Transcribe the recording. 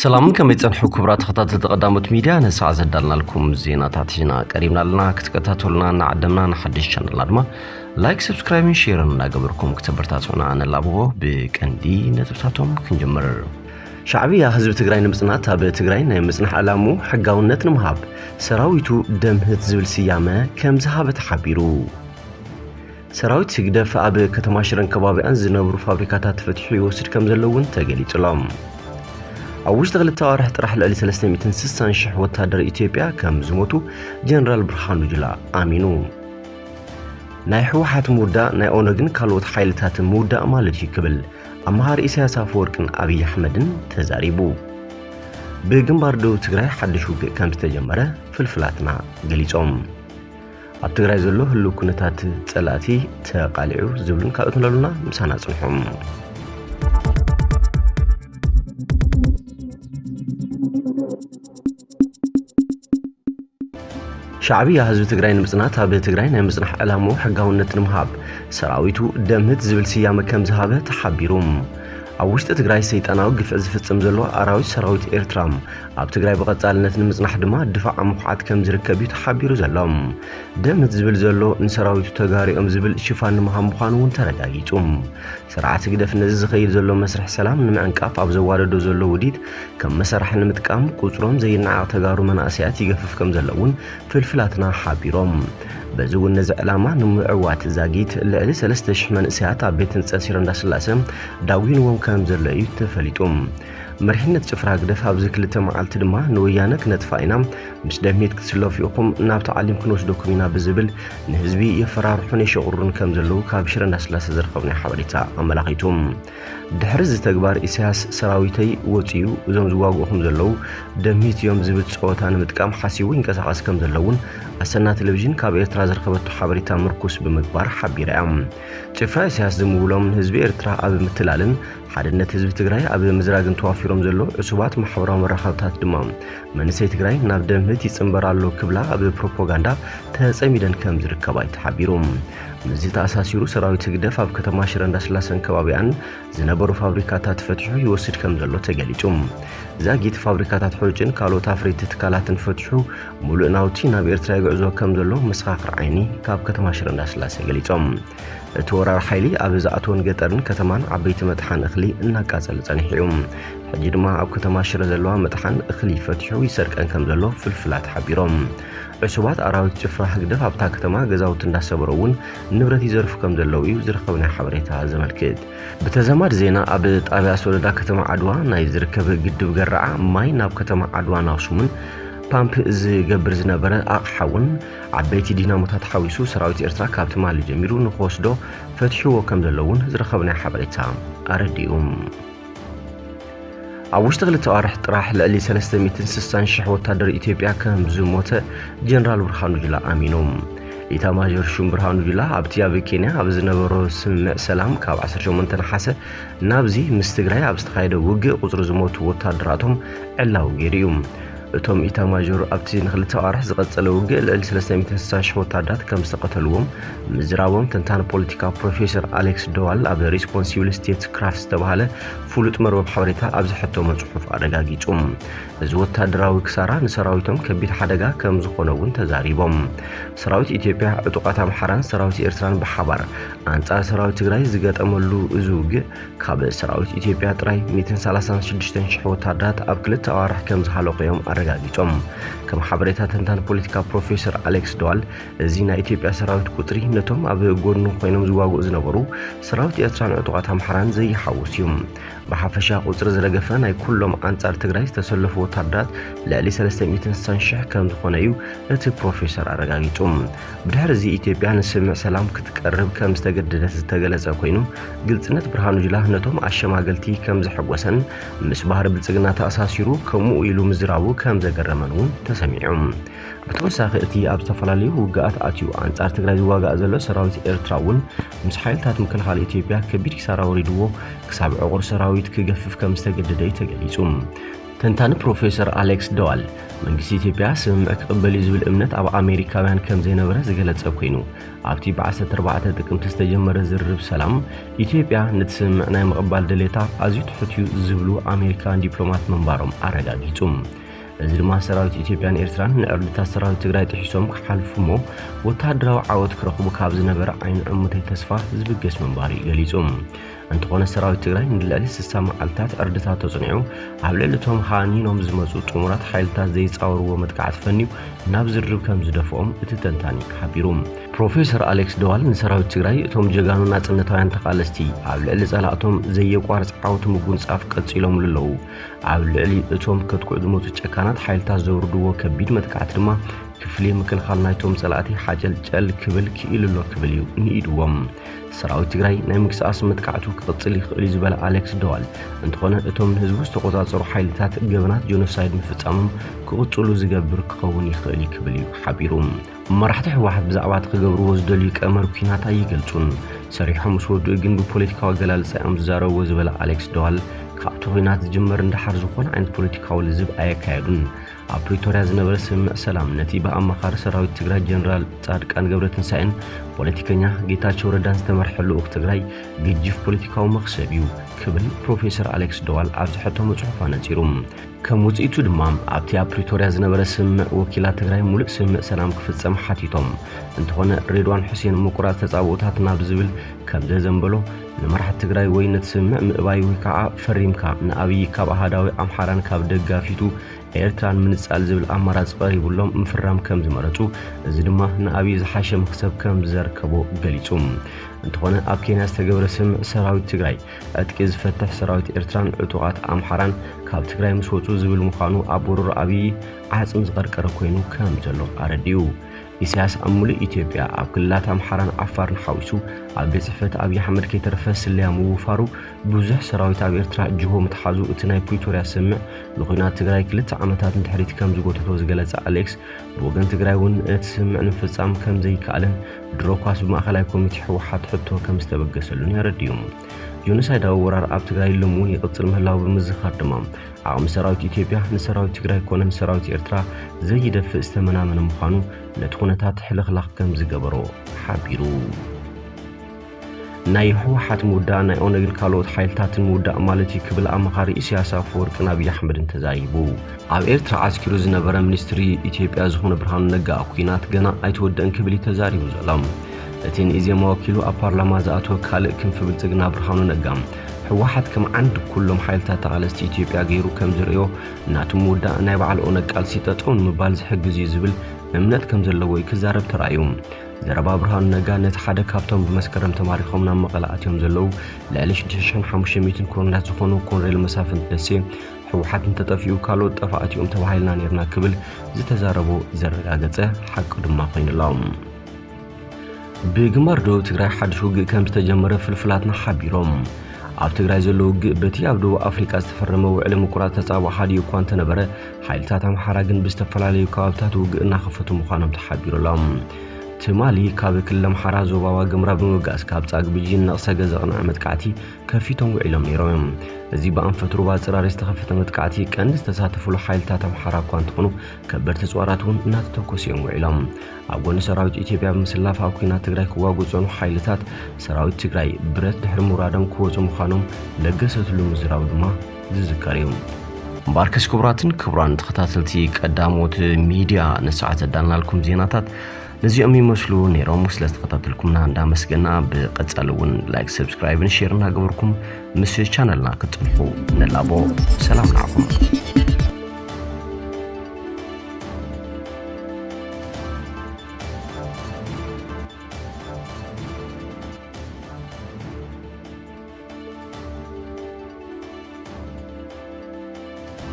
سلام كم يتصنحوا كبرات خطات تقدمت ميديا نسعى زدلنا لكم زينة تعطينا قريبنا لنا كتكتاتولنا نعدمنا نحدش شانل لارما لايك سبسكرايب شير نقبركم كتبرتاتونا عن اللابو بكندي نتبتاتهم كنجمر شعبية حزب تግራይ ንምጽናት ኣብ ትግራይ ናይ ምጽናሕ ዓላሙ ሕጋውነት ንምሃብ ሰራዊቱ ደምህት ዝብል ስያመ ከም ዝሃበ ተሓቢሩ ሰራዊት ሲግደፍ ኣብ ከተማ ሽረን ከባቢያን ዝነብሩ ፋብሪካታት ተፈትሑ ይወስድ ከም ዘለውን ተገሊጹሎም ኣብ ውሽጢ ክልተ ወርሕ ጥራሕ ልዕሊ 360,000 ወታደር ኢትዮጵያ ከም ዝሞቱ ጀነራል ብርሃኑ ጁላ ኣሚኑ ናይ ሕወሓት ምውዳእ ናይ ኦነግን ካልኦት ሓይልታት ምውዳእ ማለት ይክብል أمهار إسياس أفوركن أبي أحمدن تزاريبو بجنبار دو تجري حدشو كم تجمرة في الفلاتنا قليتهم التجري زلو هلو كنتات تلاتي تقالعو زبلن كأتنا لنا مسانا صنحهم شعبية حزب تግራይ ንምጽናት ኣብ ትግራይ ናይ ምጽናሕ ዕላሙ ሕጋውነት ንምሃብ ሰራዊቱ ደምህት ዝብል ስያመ ከም ዝሃበ ተሓቢሩ ኣብ ውሽጢ ትግራይ ሰይጣናዊ ግፍዕ ዝፍጽም ዘሎ ኣራዊት ሰራዊት ኤርትራ ኣብ ትግራይ በቀጻልነት ንምጽናሕ ድማ ድፋዕ ምኹዓት ከም ዝርከብ ተሓቢሩ ዘሎ ደምህት ዝብል ዘሎ ንሰራዊቱ ተጋሪኦም ዝብል ሽፋን ንምሃብ ምዃኑ እውን ተረጋጊጹ ስርዓት ግደፍ ነዚ ዝኸይድ ዘሎ መስርሕ ሰላም ንምዕንቃፍ ኣብ ዘዋደዶ ዘሎ ውዲት ከም መሰራሕ ንምጥቃም ቁጽሮም ዘይናዓቕ ተጋሩ መናእሰያት ይገፍፍ ከም ዘለውን ፍልፍላትና ሓቢሮም በዝውን ነዚ ዕላማ ንምዕዋት ዛጊት ልዕሊ 3,000 መንእሰያት ኣብ ቤት ህንጸት ሽረንዳስላሴ ዳዊንዎም ከም ዘሎ እዩ ተፈሊጡ مرحنة شفرة قدف أبز كل تمعلت دما نويانا كنت فاينا مش دميت كتسلو فيكم ناب تعلم كنوش دوكمينا بزبل نهزبي يفرار حوني شعورن كم زلو كابشر الناس لا سزرقوني حواليتا أما لقيتم دحرز تكبار إساس سراويتي وطيو زم زواقوهم زلو دميت يوم زبت صوتان متكام حاسيوين كساقاس كم زلوون السنة تلفزيون كاب إرترا زرقبتو حواليتا مركوس بمكبار حبيرام شفرة إساس دمولو من هزبي إرترا أبي متلالن حدنت حزب تግራይ ኣብ ምዝራግን ተዋፊሮም ዘሎ ዕሱባት ማሕበራዊ መራኸብታት ድማ መንእሰይ ትግራይ ናብ ደምህት ይጽምበራሉ ክብላ ኣብ ፕሮፓጋንዳ ተጸሚደን ከም ዝርከባ ይተሓቢሩ እዚ ተኣሳሲሩ ሰራዊት ግደፍ ኣብ ከተማ ሽረንዳስላሴን ከባቢያን ዝነበሩ ፋብሪካታት ፈትሑ ይወስድ ከም ዘሎ ተገሊጹ ዛጊት ፋብሪካታት ሕውጭን ካልኦት ኣፍሪት ትካላትን ፈትሑ ሙሉእ ናውቲ ናብ ኤርትራ ይጉዕዞ ከም ዘሎ መስኻኽር ዓይኒ ካብ ከተማ ሽረንዳስላሴ ገሊጾም ተወራር ሓይሊ ኣብ ዝኣተወን ገጠርን ከተማን ዓበይቲ መጥሓን እኽሊ እናቃጸለ ጸኒሑ ሕጂ ድማ ኣብ ከተማ ሽረ ዘለዋ መጥሓን እኽሊ ፈትሑ ይሰርቀን ከም ዘሎ ፍልፍላት ሓቢሮም ዕሱባት ኣራዊት ጭፍራ ህግደፍ ኣብታ ከተማ ገዛውት እንዳሰበረውን ንብረት ይዘርፉ ከም ዘለው እዩ ዝርከብና ሓበሬታ ዘመልክት በተዘማድ ዜና ኣብ ጣብያ ሶለዳ ከተማ ዓድዋ ናይ ዝርከብ ግድብ ገራዓ ማይ ናብ ከተማ ዓድዋ ናውሱምን ፓምፕ ዝገብር ዝነበረ ኣቕሓውን ዓበይቲ ዲናሞታት ሓዊሱ ሰራዊት ኤርትራ ካብ ትማሊ ጀሚሩ ንኽወስዶ ፈትሕዎ ከም ዘለውን ዝረኸብና ሓበሬታ ኣረዲኡም ኣብ ውሽጢ ክልተ ወርሕ ጥራሕ ልዕሊ 360,000 ወታደር ኢትዮጵያ ከም ዝሞተ ጀነራል ብርሃኑ ጁላ ኣሚኖም ኢታማዦር ሹም ብርሃኑ ጁላ ኣብቲ ኣብ ኬንያ ኣብ ዝነበሮ ስምዕ ሰላም ካብ 18 ነሓሰ ናብዚ ምስ ትግራይ ኣብ ዝተኻየደ ውግእ ቁጽሪ ዝሞቱ ወታደራቶም ዕላው ገይሩ እቶም ኢታማዦር ኣብቲ ንኽልተ ወርሕ ዝቐጸለ ውግእ ልዕሊ 360,000 ወታደራት ከም ዝተቐተልዎም ምዝራቦም ተንታኒ ፖለቲካ ፕሮፌሰር ኣሌክስ ዶዋል ኣብ ሪስፖንሲብል ስቴት ክራፍት ዝተባሃለ ፍሉጥ መርበብ ሓበሬታ ኣብ ዝሕተመ ጽሑፍ ኣረጋጊጹ እዚ ወታደራዊ ክሳራ ንሰራዊቶም ከቢድ ሓደጋ ከም ዝኾነውን ተዛሪቦም ሰራዊት ኢትዮጵያ ዕጡቃት ኣምሓራን ሰራዊት ኤርትራን ብሓባር ኣንጻር ሰራዊት ትግራይ ዝገጠመሉ እዚ ውግእ ካብ ሰራዊት ኢትዮጵያ ጥራይ 136,000 ወታደራት ኣብ ክልተ ኣዋርሕ ከም ዝሃለቆዮም አረጋግጦም ከም ሓበሬታ ተንታኒ ፖለቲካ ፕሮፌሰር ኣሌክስ ዶዋል እዚ ናይ ኢትዮጵያ ሰራዊት ቁጥሪ ነቶም ኣብ ጎኑ ኮይኖም ዝዋግኡ ዝነበሩ ሰራዊት ኤርትራን ዕጡቃት ኣምሓራን ዘይሓውስ እዩ ብሓፈሻ ቁጥሪ ዝረገፈ ናይ ኩሎም ኣንጻር ትግራይ ዝተሰለፉ ወታደራት ልዕሊ 360,000 ከም ዝኾነ እዩ እቲ ፕሮፌሰር አረጋግጡ ብድሕሪ እዚ ኢትዮጵያ ንስምዕ ሰላም ክትቀርብ ከም ዝተገደደት ዝተገለጸ ኮይኑ ግልጽነት ብርሃኑ ጁላ ነቶም ኣሸማገልቲ ከም ዝሕወሰን ምስ ባህር ብልጽግና ተኣሳሲሩ ከምኡ ኢሉ ምዝራቡ ከም ዘገረመን ተሰሚዑ بتوسع خيتي أبز تفلالي وجاءت أتيو عن أرتق رئيس واجع زلوا سراويت إرتراون مسحيل تات مكان خالي إثيوبيا كبير سراوري دو كسبع عقر سراويت كجفف كمستجد داي تجليسهم تنتان بروفيسور أليكس دوال መንግስቲ ኢትዮጵያ ስምምዕ ክቅበል ዝብል እምነት ኣብ ኣሜሪካውያን ከም ዘይነበረ ዝገለጸ ኮይኑ ኣብቲ ብ14 ጥቅምቲ ዝተጀመረ ዝርርብ ሰላም ኢትዮጵያ ነቲ ስምምዕ ናይ ምቕባል ድሌታ ኣዝዩ ትሑትዩ ዝብሉ ኣሜሪካን ዲፕሎማት መንባሮም ኣረጋጊጹ። እዚ ድማ ሰራዊት ኢትዮጵያን ኤርትራን ንዕርድታት ሰራዊት ትግራይ ጥሒሶም ክሓልፉሞ ወታደራዊ ዓወት ክረኽቡ ካብ ዝነበረ ዓይን ዕሙተይ ተስፋ ዝብገስ መንባሪ ገሊጹ። እንተኾነ ሰራዊት ትግራይ ንልዕሊ 60 መዓልታት ዕርድታት ተጽኒዑ ኣብ ልዕሊቶም ሃኒኖም ዝመጹ ጥሙራት ሓይልታት ዘይጻወርዎ መጥቃዕቲ ፈኒው ናብ ዝርርብ ከም ዝደፍኦም እቲ ተንታኒ ሓቢሩ። ፕሮፌሰር ኣሌክስ ደዋል ንሰራዊት ትግራይ እቶም ጀጋኑ ናጽነታውያን ተቃለስቲ ኣብ ልዕሊ ጸላእቶም ዘየቋርጽ ዓወት ምጉንጻፍ ቀጺሎም ኣለዉ። ኣብ ልዕሊ እቶም ከትኩዕ ዝመጹ ጨካናት ሓይልታት ዘውርድዎ ከቢድ መጥቃዕቲ ድማ ክፍሊ ምክልኻል ናይቶም ጸላእቲ ሓጨልጨል ክብል ክኢልሎ ክብል እዩ ንኢድዎም። ሰራዊት ትግራይ ናይ ምንቅስቃስ መጥቃዕቱ ክቅጽል ይኽእል ዝበለ ኣሌክስ ደዋል እንተኾነ እቶም ንህዝቡ ዝተቆጻጸሩ ሓይልታት ገብናት ጄኖሳይድ ምፍጻሞም ክቕጽሉ ዝገብር ክኸውን ይኽእል ክብል እዩ ሓቢሩ። መራሕቲ ሕወሓት ብዛዕባ ክገብርዎ ዝደልዩ ቀመር ኩናት ኣይገልጹን። ሰሪሖም ምስ ወድኡ ግን ብፖለቲካዊ ኣገላልጻ እዮም ዝዛረብዎ ዝበለ ኣሌክስ ደዋል ካብቲ ኩናት ዝጅመር እንዳሓር ዝኾነ ዓይነት ፖለቲካዊ ልዝብ ኣየካየዱን። ኣብ ፕሪቶሪያ ዝነበረ ስምምዕ ሰላም ነቲ ብኣማኻሪ ሰራዊት ትግራይ ጀነራል ጻድቃን ገብረትንሳኤን ፖለቲከኛ ጌታቸው ረዳን ዝተመርሐ ልኡኽ ትግራይ ግጅፍ ፖለቲካዊ መኽሰብ እዩ ክብል ፕሮፌሰር ኣሌክስ ደዋል ኣብ ዝሕቶ መጽሑፍ ኣነጺሩ። ከም ውጽኢቱ ድማ ኣብቲ ኣብ ፕሪቶሪያ ዝነበረ ስምምዕ ወኪላት ትግራይ ሙሉእ ስምምዕ ሰላም ክፍጸም ሓቲቶም እንተኾነ ሬድዋን ሁሴን ምቁራጽ ተጻብኦታት ናብ ዝብል ከም ዘዘንበሎ ንመራሕቲ ትግራይ ወይ ነቲ ስምምዕ ምእባይ ወይ ከዓ ፈሪምካ ንኣብይ ካብ ኣሃዳዊ ኣምሓራን ካብ ደጋፊቱ ኤርትራን ምንጻል ዝብል ኣማራጽ ቀሪቡሎም ምፍራም ከም ዝመረጹ እዚ ድማ ንኣብይ ዝሓሸ መክሰብ ከም ዘርከቦ ገሊጹ። እንተኾነ ኣብ ኬንያ ዝተገብረ ስምምዕ ሰራዊት ትግራይ ዕጥቂ ዝፈትሕ ሰራዊት ኤርትራን ዕጡቓት ኣምሓራን ካብ ትግራይ ምስ ወጹ ዝብል ምዃኑ ኣብ ወረራ ኣብይ ዓጽም ዝቐርቀረ ኮይኑ ከም ዘሎ ኣረዲዩ። ኢሳያስ ኣብ ሙሉእ ኢትዮጵያ ኣብ ክልላት ኣምሓራን ዓፋርን ሓዊሱ ኣብ ቤት ጽሕፈት ኣብይ ኣሕመድ ከይተረፈ ስልያ ምውፋሩ ብዙሕ ሰራዊት ኣብ ኤርትራ ጅሆ ምትሓዙ እቲ ናይ ፕሪቶሪያ ስምምዕ ንኹናት ትግራይ 2 ዓመታት እንድሕሪት ከም ዝጎተቶ ዝገለጸ ኣሌክስ ብወገን ትግራይ እውን እቲ ስምምዕ ንምፍጻም ከም ዘይከኣልን ድሮኳስ ብማእኸላይ ኮሚቴ ሕወሓት ሕቶ ከም ዝተበገሰሉን የረድዩ። ጄኖሳይዳዊ ወራር ኣብ ትግራይ ልሙን ይቕጽል ምህላው ብምዝኻር ድማ ዓቕሚ ሰራዊት ኢትዮጵያ ንሰራዊት ትግራይ ኮነ ንሰራዊት ኤርትራ ዘይደፍእ ዝተመናመነ ምዃኑ ነቲ ኩነታት ሕልኽላኽ ከም ዝገበሮ ሓቢሩ። ናይ ሕወሓት ምውዳእ ናይ ኦነግን ካልኦት ሓይልታትን ምውዳእ ማለት እዩ ክብል ኣማኻሪ ኢሳያስ ኣፈወርቅን ኣብይ ኣሕመድን ተዛሪቡ። ኣብ ኤርትራ ዓስኪሩ ዝነበረ ሚኒስትሪ ኢትዮጵያ ዝኾነ ብርሃኑ ነጋ ኩናት ገና ኣይተወድአን ክብል ተዛሪቡ ዘሎ። እቲ ንኢዜማ ወኪሉ ኣብ ፓርላማ ዝኣተወ ካልእ ክንፊ ብልጽግና ብርሃኑ ነጋ ሕወሓት ከም ዓንዲ ኩሎም ሓይልታት ተቃለስቲ ኢትዮጵያ ገይሩ ከም ዝርዮ ናቱ ምውዳእ ናይ በዓል ኦነግ ቃልሲ ጠጠውን ምባል ዝሕግዝ እዩ ዝብል እምነት ከም ዘለዎ ክዛረብ ተራእዩ። ዘረባ ብርሃኑ ነጋ ነቲ ሓደ ካብቶም ብመስከረም ተማሪኾም ናብ መቐለ ኣትዮም ዘለዉ ልዕሊ 6500 ኮሎኔላት ዝኾኑ ኮሎኔል መሳፍንት ደሴ ሕወሓት እንተጠፊኡ ካልኦት ጠፋእት እዮም ተባሂልና ነርና ክብል ዝተዛረቦ ዘረጋገጸ ሓቂ ድማ ኮይኑሎም። ብግንባር ደቡብ ትግራይ ሓድሽ ውግእ ከም ዝተጀመረ ፍልፍላትና ሓቢሮም። ኣብ ትግራይ ዘሎ ውግእ በቲ ኣብ ደቡብ ኣፍሪካ ዝተፈረመ ውዕሊ ምቁራጽ ተጻብኦ ሓዲኡ እኳ እንተነበረ ሓይልታት ኣምሓራ ግን ብዝተፈላለዩ ከባብታት ውግእ እናኸፈቱ ምዃኖም ተሓቢሩሎም። ትማሊ ካብ ክልል ኣምሓራ ዞባዋ ግምራ ብምብጋስ ካብ ጻግብጂ ነቕሰገ ዘቕንዕ መጥቃዕቲ ከፊቶም ውዒሎም ነይሮም። እዚ ብኣንፈት ሩባ ጽራሪ ዝተኸፈተ መጥቃዕቲ ቀንዲ ዝተሳተፍሉ ሓይልታት ኣምሓራ እኳ እንትኾኑ ከበድቲ ጽዋራት እውን እናተተኮሱ እዮም ውዒሎም። ኣብ ጎኒ ሰራዊት ኢትዮጵያ ብምስላፍ ኣብ ኩናት ትግራይ ክዋግኡ ዝጸንሑ ሓይልታት ሰራዊት ትግራይ ብረት ድሕሪ ምውራዶም ክወፁ ምዃኖም ለገሰትሉ ምዝራብ ድማ ዝዝከር እዩ። እምበኣርከስ ክቡራትን ክቡራን ተኸታተልቲ ቀዳሞት ሚድያ ንሰዓት ዘዳልናልኩም ዜናታት ነዚኦም ይመስሉ ነይሮም። ስለ ተኸታተልኩምና እንዳመስገና ብቐጻሊ እውን ላይክ ሰብስክራይብን ሼርን እናገበርኩም ምስ ቻናልና ክትጽንሑ ንላቦ ሰላም ንዓኹም።